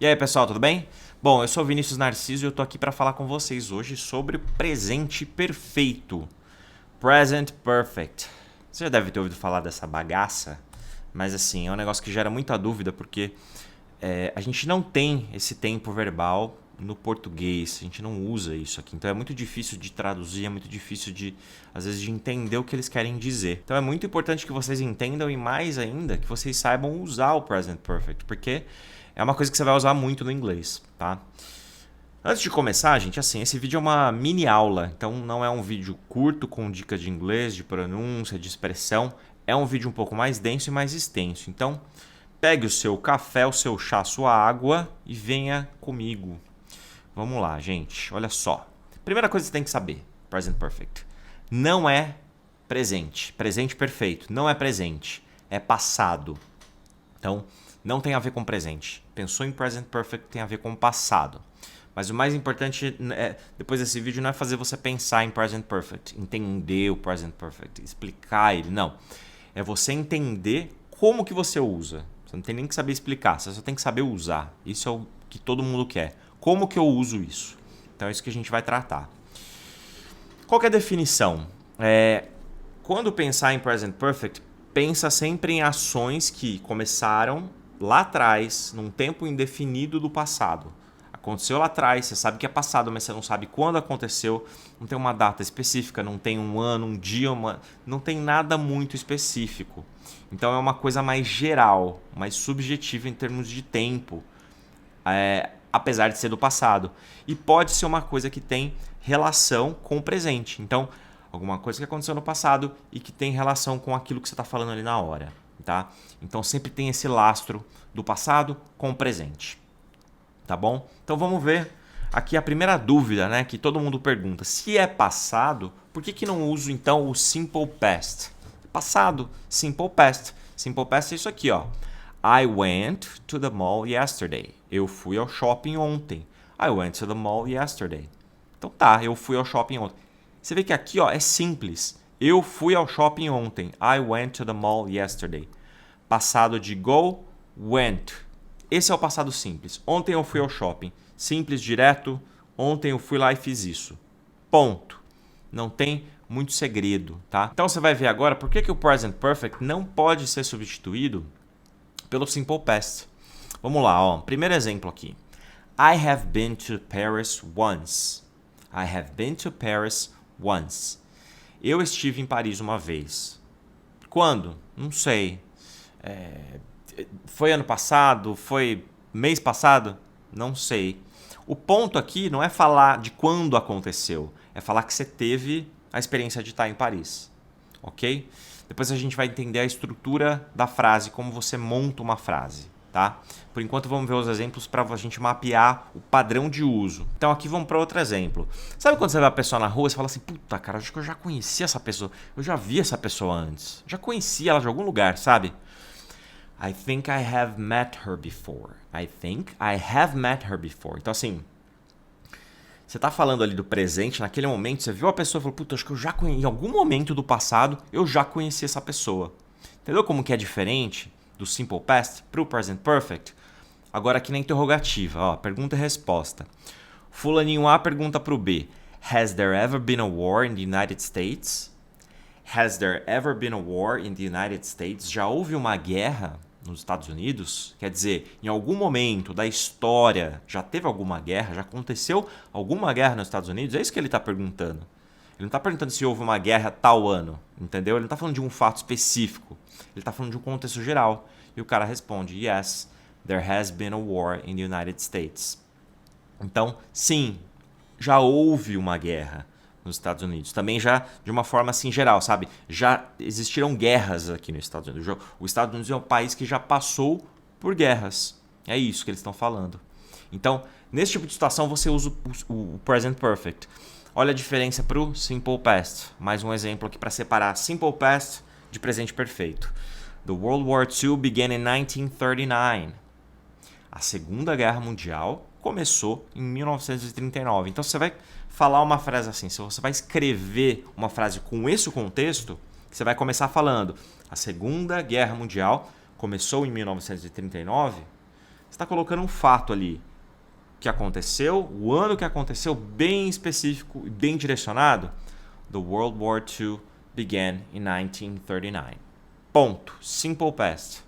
E aí, pessoal, tudo bem? Bom, eu sou o Vinícius Narciso e eu tô aqui para falar com vocês hoje sobre o presente perfeito. Present Perfect. Você já deve ter ouvido falar dessa bagaça, mas assim, é um negócio que gera muita dúvida porque a gente não tem esse tempo verbal no português, a gente não usa isso aqui. Então é muito difícil de traduzir, é muito difícil de, às vezes, de entender o que eles querem dizer. Então é muito importante que vocês entendam e mais ainda que vocês saibam usar o Present Perfect, porque é uma coisa que você vai usar muito no inglês, tá? Antes de começar, gente, assim, esse vídeo é uma mini aula, então não é um vídeo curto com dicas de inglês, de pronúncia, de expressão. É um vídeo um pouco mais denso e mais extenso. Então, pegue o seu café, o seu chá, a sua água e venha comigo. Vamos lá, gente. Olha só. Primeira coisa que você tem que saber, Present Perfect. Não é presente. Presente perfeito. Não é presente. É passado. Então, não tem a ver com presente. Pensou em Present Perfect, tem a ver com passado. Mas o mais importante depois desse vídeo não é fazer você pensar em Present Perfect, entender o Present Perfect, explicar ele. Não. É você entender como que você usa. Você não tem nem que saber explicar, você só tem que saber usar. Isso é o que todo mundo quer. Como que eu uso isso? Então é isso que a gente vai tratar. Qual que é a definição? Quando pensar em Present Perfect, pensa sempre em ações que começaram lá atrás, num tempo indefinido do passado. Aconteceu lá atrás, você sabe que é passado, mas você não sabe quando aconteceu, não tem uma data específica, não tem um ano, um dia, não tem nada muito específico. Então é uma coisa mais geral, mais subjetiva em termos de tempo, apesar de ser do passado. E pode ser uma coisa que tem relação com o presente. Então, alguma coisa que aconteceu no passado e que tem relação com aquilo que você está falando ali na hora. Tá? Então sempre tem esse lastro do passado com o presente. Tá bom? Então vamos ver aqui a primeira dúvida, né, que todo mundo pergunta. Se é passado, por que não uso então o Simple Past? Passado, Simple Past. Simple Past é isso aqui, ó. I went to the mall yesterday. Eu fui ao shopping ontem. I went to the mall yesterday. Então tá, eu fui ao shopping ontem. Você vê que aqui, ó, é simples. Eu fui ao shopping ontem. I went to the mall yesterday. Passado de go, went. Esse é o passado simples. Ontem eu fui ao shopping. Simples, direto. Ontem eu fui lá e fiz isso. Ponto. Não tem muito segredo, tá? Então você vai ver agora por que o Present Perfect não pode ser substituído pelo Simple Past. Vamos lá, ó. Primeiro exemplo aqui. I have been to Paris once. I have been to Paris once. Eu estive em Paris uma vez. Quando? Não sei. Foi ano passado? Foi mês passado? Não sei. O ponto aqui não é falar de quando aconteceu, é falar que você teve a experiência de estar em Paris, ok? Depois a gente vai entender a estrutura da frase, como você monta uma frase, tá? Por enquanto vamos ver os exemplos para a gente mapear o padrão de uso. Então aqui vamos para outro exemplo. Sabe quando você vê a pessoa na rua e você fala assim, puta cara, acho que eu já conheci essa pessoa, eu já vi essa pessoa antes, já conheci ela de algum lugar, sabe? I think I have met her before. I think I have met her before. Então, assim, você tá falando ali do presente, naquele momento, você viu a pessoa e falou, puta, acho que eu já conheci, em algum momento do passado, eu já conheci essa pessoa. Entendeu como que é diferente do Simple Past pro Present Perfect? Agora aqui na interrogativa, ó, pergunta e resposta. Fulaninho A pergunta pro B, Has there ever been a war in the United States? Has there ever been a war in the United States? Já houve uma guerra nos Estados Unidos? Quer dizer, em algum momento da história já teve alguma guerra? Já aconteceu alguma guerra nos Estados Unidos? É isso que ele está perguntando. Ele não está perguntando se houve uma guerra tal ano, entendeu? Ele não está falando de um fato específico. Ele está falando de um contexto geral. E o cara responde, yes, there has been a war in the United States. Então, sim, já houve uma guerra nos Estados Unidos. Também já de uma forma assim geral, sabe? Já existiram guerras aqui nos Estados Unidos. Os Estados Unidos é um país que já passou por guerras. É isso que eles estão falando. Então, nesse tipo de situação, você usa o Present Perfect. Olha a diferença para o Simple Past. Mais um exemplo aqui para separar Simple Past de presente perfeito. The World War II began in 1939. A Segunda Guerra Mundial começou em 1939. Então você vai falar uma frase assim, se você vai escrever uma frase com esse contexto, você vai começar falando a Segunda Guerra Mundial começou em 1939. Você está colocando um fato ali que aconteceu, o ano que aconteceu, bem específico e bem direcionado. The World War II began in 1939. Ponto. Simple past.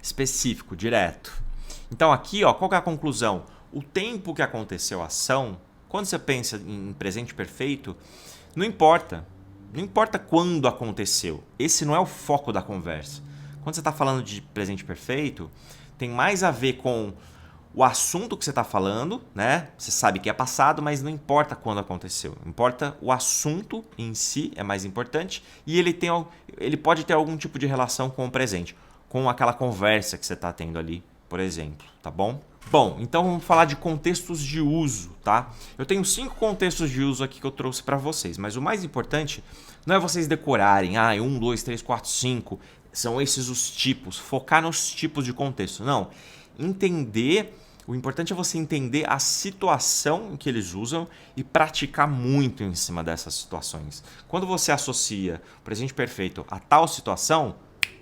Específico, direto. Então aqui, ó, qual que é a conclusão? O tempo que aconteceu a ação, quando você pensa em presente perfeito, não importa. Não importa quando aconteceu. Esse não é o foco da conversa. Quando você está falando de presente perfeito, tem mais a ver com o assunto que você está falando, né? Você sabe que é passado, mas não importa quando aconteceu. Importa o assunto em si, é mais importante. E ele pode ter algum tipo de relação com o presente, com aquela conversa que você está tendo ali, por exemplo, tá bom? Bom, então vamos falar de contextos de uso, tá? Eu tenho 5 contextos de uso aqui que eu trouxe para vocês, mas o mais importante não é vocês decorarem, 1, 2, 3, 4, 5, são esses os tipos, focar nos tipos de contexto. Não, o importante é você entender a situação em que eles usam e praticar muito em cima dessas situações. Quando você associa o presente perfeito a tal situação,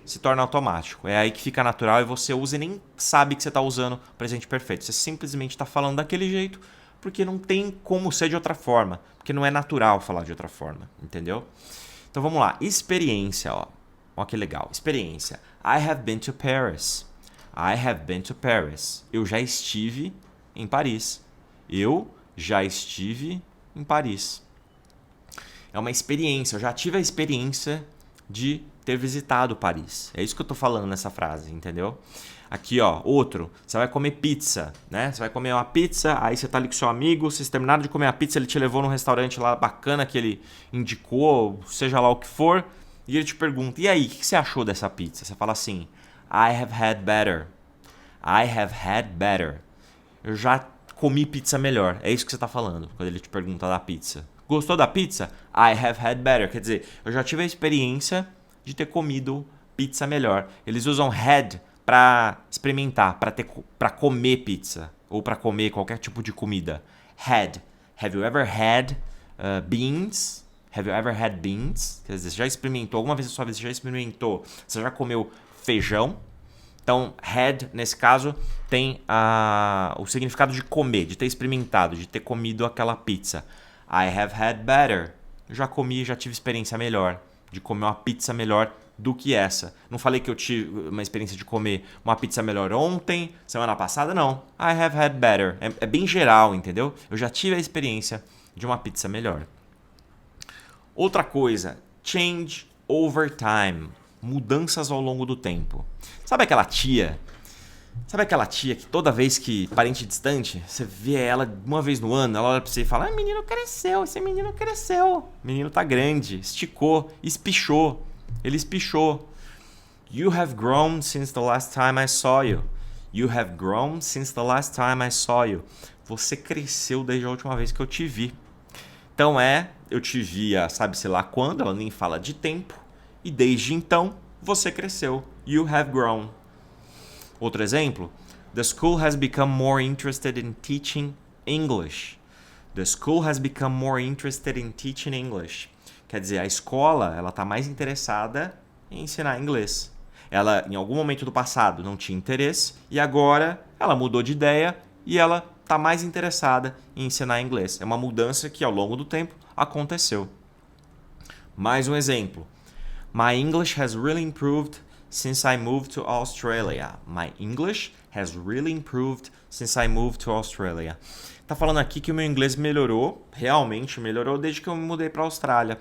se torna automático. É aí que fica natural e você usa e nem sabe que você está usando o presente perfeito. Você simplesmente está falando daquele jeito porque não tem como ser de outra forma. Porque não é natural falar de outra forma, entendeu? Então vamos lá. Experiência, ó. Ó que legal. Experiência. I have been to Paris. I have been to Paris. Eu já estive em Paris. Eu já estive em Paris. É uma experiência. Eu já tive a experiência de ter visitado Paris. É isso que eu tô falando nessa frase, entendeu? Aqui, ó, outro. Você vai comer pizza, né? Você vai comer uma pizza, aí você tá ali com seu amigo, vocês terminaram de comer a pizza, ele te levou num restaurante lá bacana que ele indicou, seja lá o que for, e ele te pergunta, e aí, o que você achou dessa pizza? Você fala assim, I have had better. I have had better. Eu já comi pizza melhor. É isso que você tá falando, quando ele te pergunta da pizza. Gostou da pizza? I have had better. Quer dizer, eu já tive a experiência de ter comido pizza melhor. Eles usam had para experimentar, para comer pizza ou para comer qualquer tipo de comida. Had. Have you ever had beans? Have you ever had beans? Quer dizer, você já experimentou, alguma vez na sua vida você já experimentou, você já comeu feijão? Então, had, nesse caso, tem o significado de comer, de ter experimentado, de ter comido aquela pizza. I have had better. Eu já comi, já tive experiência melhor de comer uma pizza melhor do que essa. Não falei que eu tive uma experiência de comer uma pizza melhor ontem, semana passada, não. I have had better. É bem geral, entendeu? Eu já tive a experiência de uma pizza melhor. Outra coisa, change over time. Mudanças ao longo do tempo. Sabe aquela tia que toda vez que parente distante, você vê ela uma vez no ano, ela olha pra você e fala, menino cresceu, esse menino cresceu. O menino tá grande, esticou, espichou. Ele espichou. You have grown since the last time I saw you. You have grown since the last time I saw you. Você cresceu desde a última vez que eu te vi. Então eu te via, sabe-se lá quando, ela nem fala de tempo. E desde então, você cresceu. You have grown. Outro exemplo. The school has become more interested in teaching English. The school has become more interested in teaching English. Quer dizer, a escola está mais interessada em ensinar inglês. Ela, em algum momento do passado, não tinha interesse. E agora, ela mudou de ideia e ela está mais interessada em ensinar inglês. É uma mudança que, ao longo do tempo, aconteceu. Mais um exemplo. My English has really improved since I moved to Australia. My English has really improved since I moved to Australia. Tá falando aqui que o meu inglês melhorou, realmente melhorou desde que eu me mudei para a Austrália.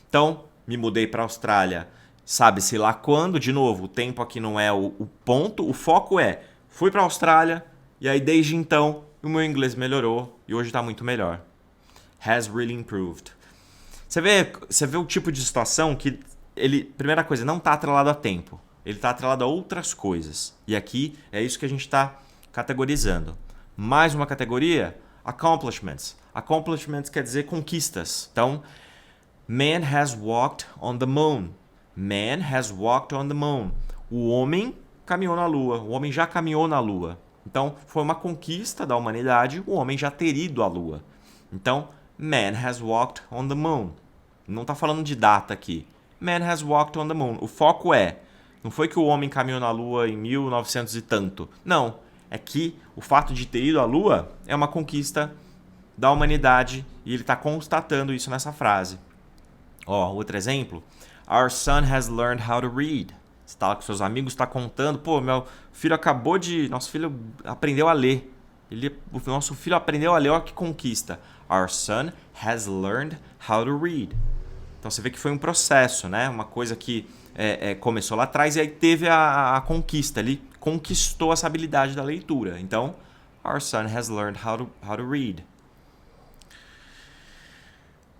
Então, me mudei para a Austrália, sabe-se lá quando, de novo, o tempo aqui não é o ponto, o foco é, fui para a Austrália e aí desde então o meu inglês melhorou e hoje está muito melhor. Has really improved. Você vê o tipo de situação que ele, primeira coisa, não está atrelado a tempo. Ele está atrelado a outras coisas. E aqui é isso que a gente está categorizando. Mais uma categoria, accomplishments. Accomplishments quer dizer conquistas. Então, man has walked on the moon. Man has walked on the moon. O homem caminhou na Lua. O homem já caminhou na Lua. Então, foi uma conquista da humanidade o homem já ter ido à Lua. Então, man has walked on the moon. Não está falando de data aqui. Man has walked on the moon. O foco não foi que o homem caminhou na Lua em 1900 e tanto. Não, é que o fato de ter ido à Lua é uma conquista da humanidade e ele está constatando isso nessa frase. Ó, outro exemplo. Our son has learned how to read. Você está lá com seus amigos, está contando, pô, meu filho nosso filho aprendeu a ler. O nosso filho aprendeu a ler, olha que conquista. Our son has learned how to read. Então você vê que foi um processo, né? Uma coisa que começou lá atrás e aí teve a conquista. Ele conquistou essa habilidade da leitura. Então, our son has learned how to read.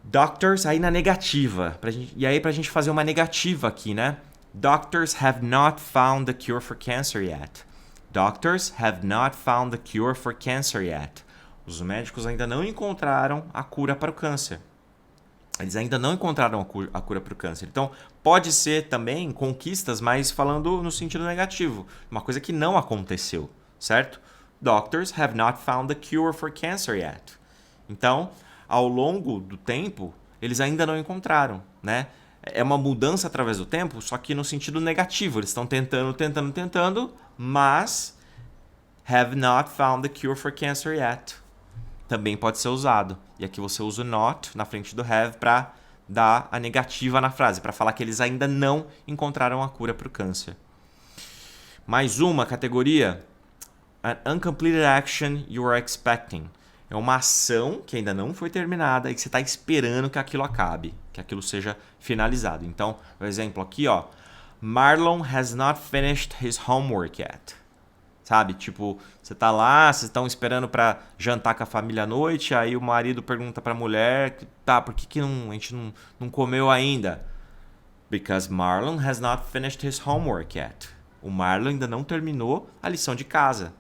Doctors, aí na negativa. E aí pra gente fazer uma negativa aqui, né? Doctors have not found the cure for cancer yet. Doctors have not found the cure for cancer yet. Os médicos ainda não encontraram a cura para o câncer. Eles ainda não encontraram a cura para o câncer. Então, pode ser também conquistas, mas falando no sentido negativo. Uma coisa que não aconteceu, certo? Doctors have not found the cure for cancer yet. Então, ao longo do tempo, eles ainda não encontraram, né? É uma mudança através do tempo, só que no sentido negativo. Eles estão tentando, mas have not found the cure for cancer yet. Também pode ser usado. E aqui você usa o not na frente do have para dar a negativa na frase, para falar que eles ainda não encontraram a cura para o câncer. Mais uma categoria. An uncompleted action you are expecting. É uma ação que ainda não foi terminada e que você está esperando que aquilo acabe, que aquilo seja finalizado. Então, por exemplo, aqui, ó, Marlon has not finished his homework yet. Sabe? Tipo, você tá lá, vocês estão esperando para jantar com a família à noite, aí o marido pergunta para a mulher, tá, por que a gente não comeu ainda? Because Marlon has not finished his homework yet. O Marlon ainda não terminou a lição de casa.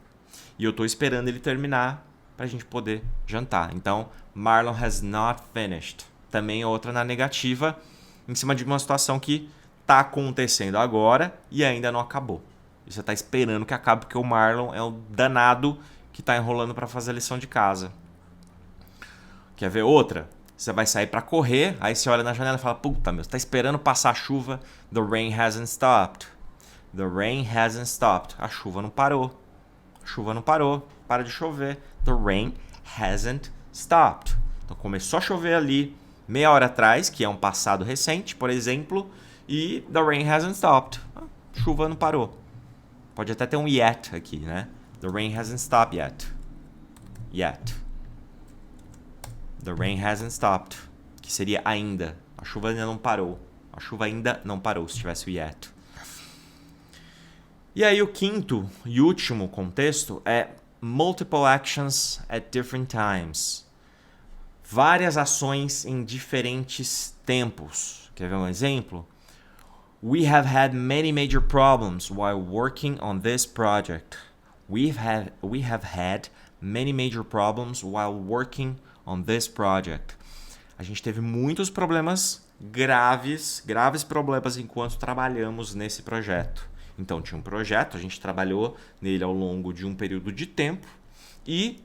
E eu tô esperando ele terminar para a gente poder jantar. Então, Marlon has not finished. Também é outra na negativa, em cima de uma situação que está acontecendo agora e ainda não acabou. E você está esperando que acabe, porque o Marlon é o danado que está enrolando para fazer a lição de casa. Quer ver outra? Você vai sair para correr, aí você olha na janela e fala, puta, meu, você está esperando passar a chuva. The rain hasn't stopped. The rain hasn't stopped. A chuva não parou. A chuva não parou. Para de chover. The rain hasn't stopped. Então começou a chover ali meia hora atrás, que é um passado recente, por exemplo, e the rain hasn't stopped. A chuva não parou. Pode até ter um yet aqui, né? The rain hasn't stopped yet. Yet. The rain hasn't stopped. Que seria ainda. A chuva ainda não parou. A chuva ainda não parou, se tivesse o yet. E aí o quinto e último contexto é multiple actions at different times. Várias ações em diferentes tempos. Quer ver um exemplo? We have had many major problems while working on this project. We have had many major problems while working on this project. A gente teve muitos problemas graves problemas enquanto trabalhamos nesse projeto. Então tinha um projeto, a gente trabalhou nele ao longo de um período de tempo e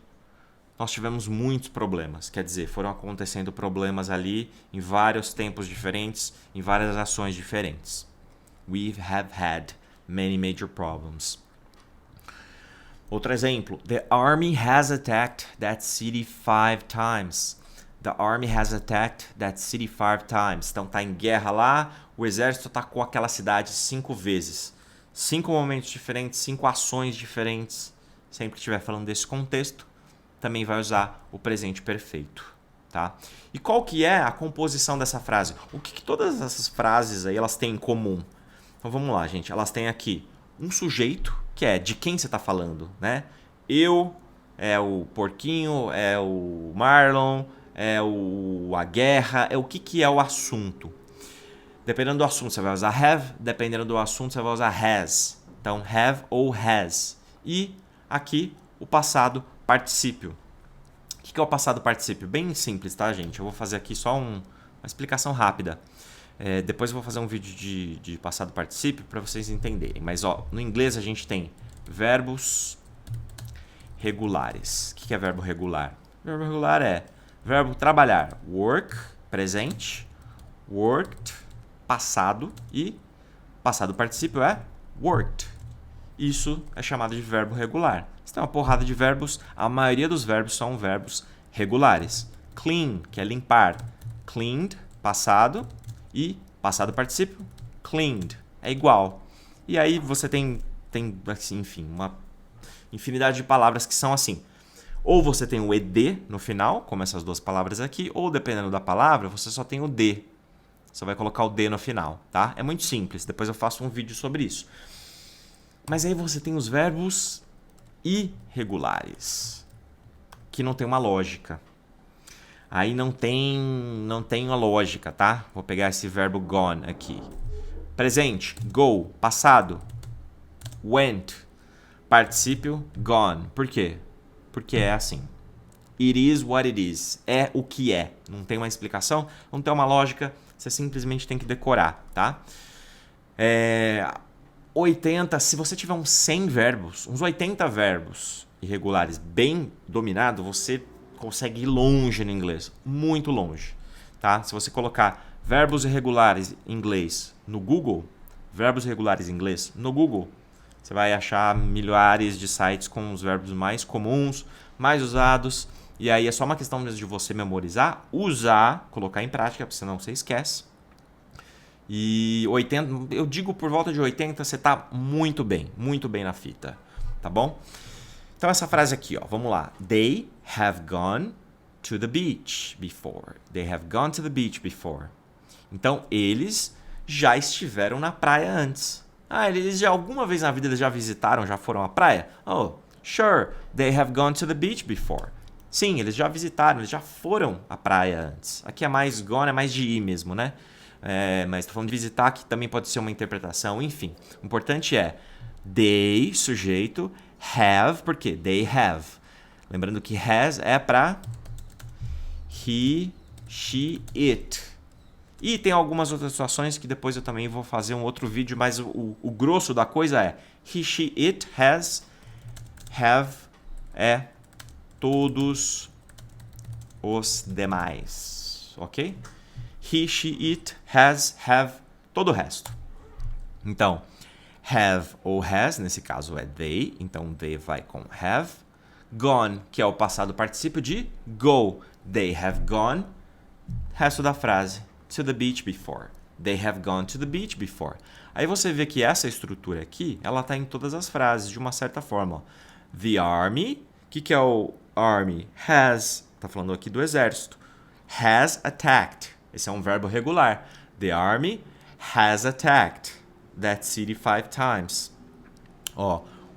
nós tivemos muitos problemas. Quer dizer, foram acontecendo problemas ali em vários tempos diferentes, em várias ações diferentes. We have had many major problems. Outro exemplo. The army has attacked that city 5 times. The army has attacked that city 5 times. Então tá em guerra lá, o exército atacou aquela cidade 5 vezes. 5 momentos diferentes, 5 ações diferentes. Sempre que estiver falando desse contexto, também vai usar o presente perfeito, tá? E qual que é a composição dessa frase? O que todas essas frases aí elas têm em comum? Então vamos lá, gente. Elas têm aqui um sujeito, que é de quem você está falando, né? Eu, é o porquinho, é o Marlon, é a guerra, é o que é o assunto. Dependendo do assunto, você vai usar have. Dependendo do assunto, você vai usar has. Então, have ou has. E aqui, o passado particípio. O que é o passado particípio? Bem simples, tá, gente? Eu vou fazer aqui só uma explicação rápida. Depois eu vou fazer um vídeo de passado particípio para vocês entenderem. Mas, ó, no inglês a gente tem verbos regulares. O que é verbo regular? Verbo regular é verbo trabalhar. Work, presente. Worked, passado. E passado particípio é worked. isso é chamado de verbo regular. Você tem uma porrada de verbos, a maioria dos verbos são verbos regulares. Clean, que é limpar. Cleaned, passado, e passado particípio, cleaned, é igual. E aí você tem assim, enfim, uma infinidade de palavras que são assim. Ou você tem o ed no final, como essas duas palavras aqui, ou dependendo da palavra, você só tem o d. Você vai colocar o d no final, tá? É muito simples, depois eu faço um vídeo sobre isso. Mas aí você tem os verbos irregulares, que não tem uma lógica. Aí não tem uma lógica, tá? Vou pegar esse verbo gone aqui. Presente, go. Passado, went. Particípio, gone. Por quê? Porque é assim. It is what it is. É o que é. Não tem uma explicação, não tem uma lógica. Você simplesmente tem que decorar, tá? 80, se você tiver uns 100 verbos, uns 80 verbos irregulares bem dominados, você consegue ir longe no inglês, muito longe, tá? Se você colocar verbos irregulares em inglês no Google, verbos irregulares em inglês no Google, você vai achar milhares de sites com os verbos mais comuns, mais usados, e aí é só uma questão mesmo de você memorizar, usar, colocar em prática, porque senão você esquece. E 80, eu digo por volta de 80, você tá muito bem na fita, tá bom? Então essa frase aqui, ó, vamos lá. They have gone to the beach before. They have gone to the beach before. Então eles já estiveram na praia antes. Eles já alguma vez na vida eles já visitaram, já foram à praia? Oh, sure, they have gone to the beach before. Sim, eles já visitaram, eles já foram à praia antes. Aqui é mais gone, é mais de ir mesmo, né? Mas tô falando de visitar, que também pode ser uma interpretação, enfim. O importante é they, sujeito, have, por quê? They have. Lembrando que has é para he, she, it. E tem algumas outras situações que depois eu também vou fazer um outro vídeo, mas o grosso da coisa é he, she, it, has, have, é todos os demais, ok? He, she, it, has, have, todo o resto. Então, have ou has, nesse caso é they, então they vai com have. Gone, que é o passado particípio de go. They have gone, resto da frase, to the beach before. They have gone to the beach before. Aí você vê que essa estrutura aqui, ela está em todas as frases, de uma certa forma. The army, o que é o army? Has, está falando aqui do exército. Has attacked. Esse é um verbo regular. The army has attacked that city 5 times.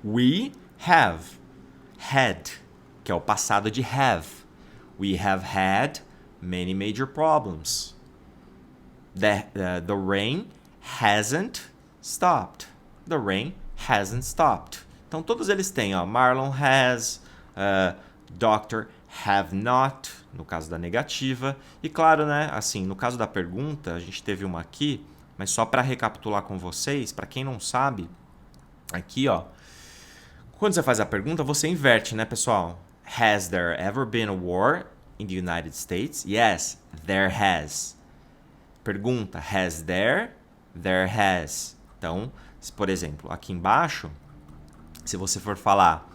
We have. Had, que é o passado de have. We have had many major problems. The rain hasn't stopped. The rain hasn't stopped. Então todos eles têm, Marlon has, Doctor have not, no caso da negativa. E claro, né, assim, no caso da pergunta, a gente teve uma aqui, mas só para recapitular com vocês, para quem não sabe, aqui, quando você faz a pergunta, você inverte, né, pessoal? Has there ever been a war in the United States? Yes, there has. Pergunta, has there? There has. Então, por exemplo, aqui embaixo, se você for falar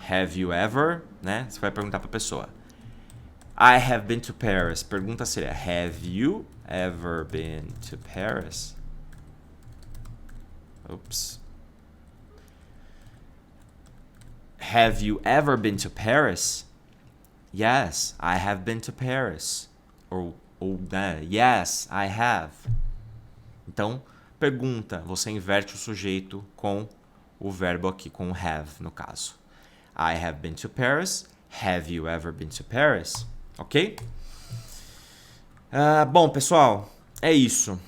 have you ever, né? Você vai perguntar para a pessoa. I have been to Paris. Pergunta seria have you ever been to Paris? Oops. Have you ever been to Paris? Yes, I have been to Paris. Ou yes, I have. Então, pergunta, você inverte o sujeito com o verbo aqui, com o have, no caso. I have been to Paris. Have you ever been to Paris? Ok? Bom, pessoal, é isso.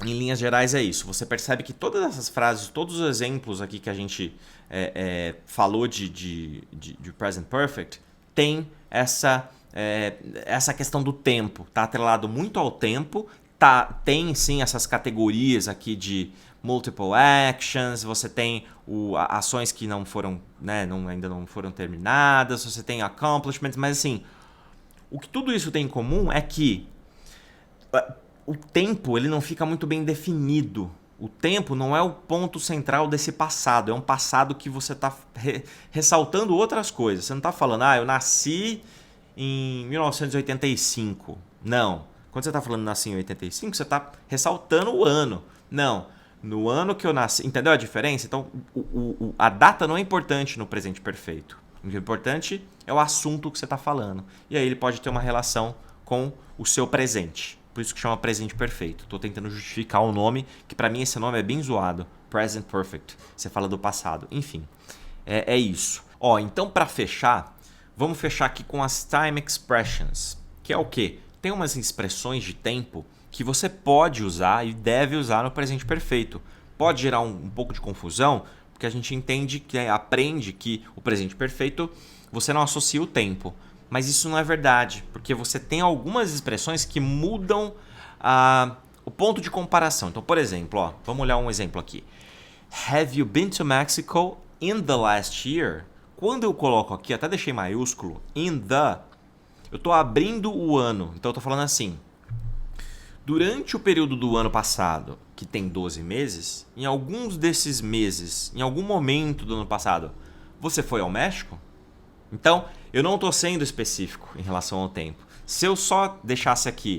Em linhas gerais é isso. Você percebe que todas essas frases, todos os exemplos aqui que a gente falou de Present Perfect, tem essa questão do tempo. Está atrelado muito ao tempo. Tem sim essas categorias aqui de multiple actions, você tem ações que não foram, né, ainda não foram terminadas, você tem accomplishments, mas assim, o que tudo isso tem em comum é que o tempo ele não fica muito bem definido O tempo não é o ponto central desse passado. É um passado que você está ressaltando outras coisas. Você não está falando, eu nasci em 1985. Não. Quando você está falando nasci em 85, você está ressaltando o ano. Não. No ano que eu nasci. Entendeu a diferença? Então, a data não é importante no presente perfeito. O importante é o assunto que você está falando. E aí ele pode ter uma relação com o seu presente. Por isso que chama presente perfeito. Estou tentando justificar o nome, que para mim esse nome é bem zoado. Present perfect. Você fala do passado. Enfim, é isso. Então para fechar, vamos fechar aqui com as time expressions. Que é o quê? Tem umas expressões de tempo que você pode usar e deve usar no presente perfeito. Pode gerar um pouco de confusão, porque a gente entende, aprende que o presente perfeito você não associa o tempo. Mas isso não é verdade, porque você tem algumas expressões que mudam o ponto de comparação. Então, por exemplo, vamos olhar um exemplo aqui. Have you been to Mexico in the last year? Quando eu coloco aqui, até deixei maiúsculo, in the, eu estou abrindo o ano. Então, eu estou falando assim, durante o período do ano passado, que tem 12 meses, em alguns desses meses, em algum momento do ano passado, você foi ao México? Então, eu não estou sendo específico em relação ao tempo. Se eu só deixasse aqui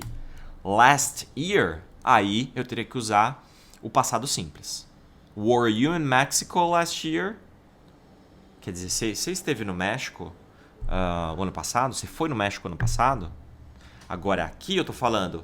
last year, aí eu teria que usar o passado simples. Were you in Mexico last year? Quer dizer, você esteve no México o ano passado? Você foi no México ano passado? Agora aqui eu estou falando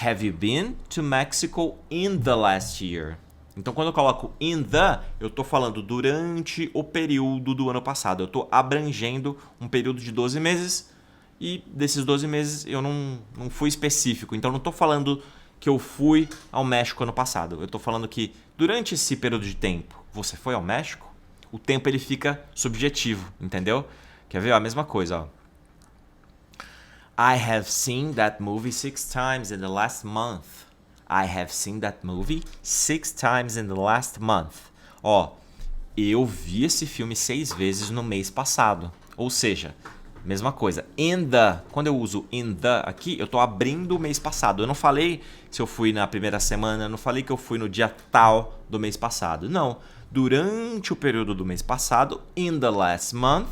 have you been to Mexico in the last year? Então, quando eu coloco in the, eu estou falando durante o período do ano passado. Eu estou abrangendo um período de 12 meses e desses 12 meses eu não fui específico. Então, não estou falando que eu fui ao México ano passado. Eu estou falando que durante esse período de tempo, você foi ao México? O tempo ele fica subjetivo, entendeu? Quer ver? A mesma coisa. I have seen that movie 6 times in the last month. I have seen that movie 6 times in the last month. Eu vi esse filme 6 vezes no mês passado. Ou seja, mesma coisa. In the, quando eu uso in the aqui, eu estou abrindo o mês passado. Eu não falei se eu fui na primeira semana, eu não falei que eu fui no dia tal do mês passado. Não. Durante o período do mês passado, in the last month,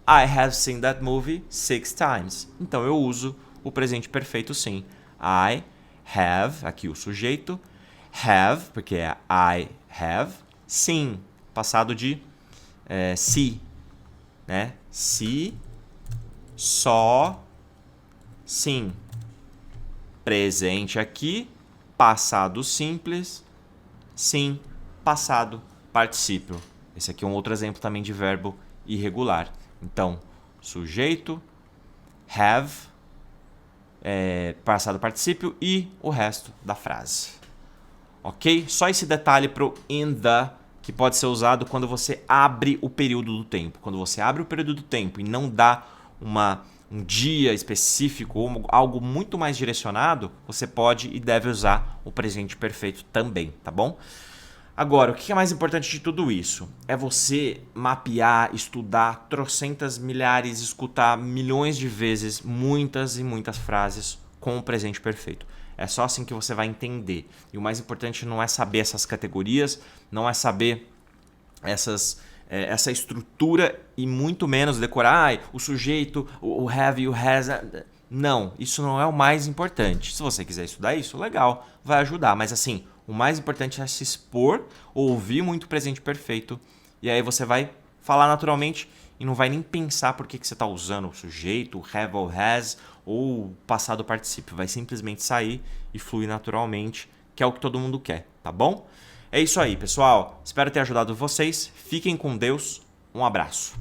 I have seen that movie 6 times. Então eu uso o presente perfeito sim. I have, aqui o sujeito, have, porque é I have, seen, passado de see, né? See, saw, seen. Presente aqui, passado simples, sim, passado particípio. Esse aqui é um outro exemplo também de verbo irregular. Então, sujeito, have, passado particípio e o resto da frase. Ok? Só esse detalhe para o in the, que pode ser usado quando você abre o período do tempo. Quando você abre o período do tempo e não dá um dia específico ou algo muito mais direcionado, você pode e deve usar o presente perfeito também, tá bom? Agora, o que é mais importante de tudo isso? É você mapear, estudar trocentas milhares, escutar milhões de vezes muitas e muitas frases com o presente perfeito. É só assim que você vai entender. E o mais importante não é saber essas categorias, não é saber essa estrutura e muito menos decorar o sujeito, o have e o has. Não, isso não é o mais importante. Se você quiser estudar isso, legal, vai ajudar. Mas assim, o mais importante é se expor, ouvir muito presente perfeito. E aí você vai falar naturalmente e não vai nem pensar por que você está usando o sujeito, o have ou has, ou o passado particípio. Vai simplesmente sair e fluir naturalmente, que é o que todo mundo quer, tá bom? É isso aí, pessoal. Espero ter ajudado vocês. Fiquem com Deus. Um abraço.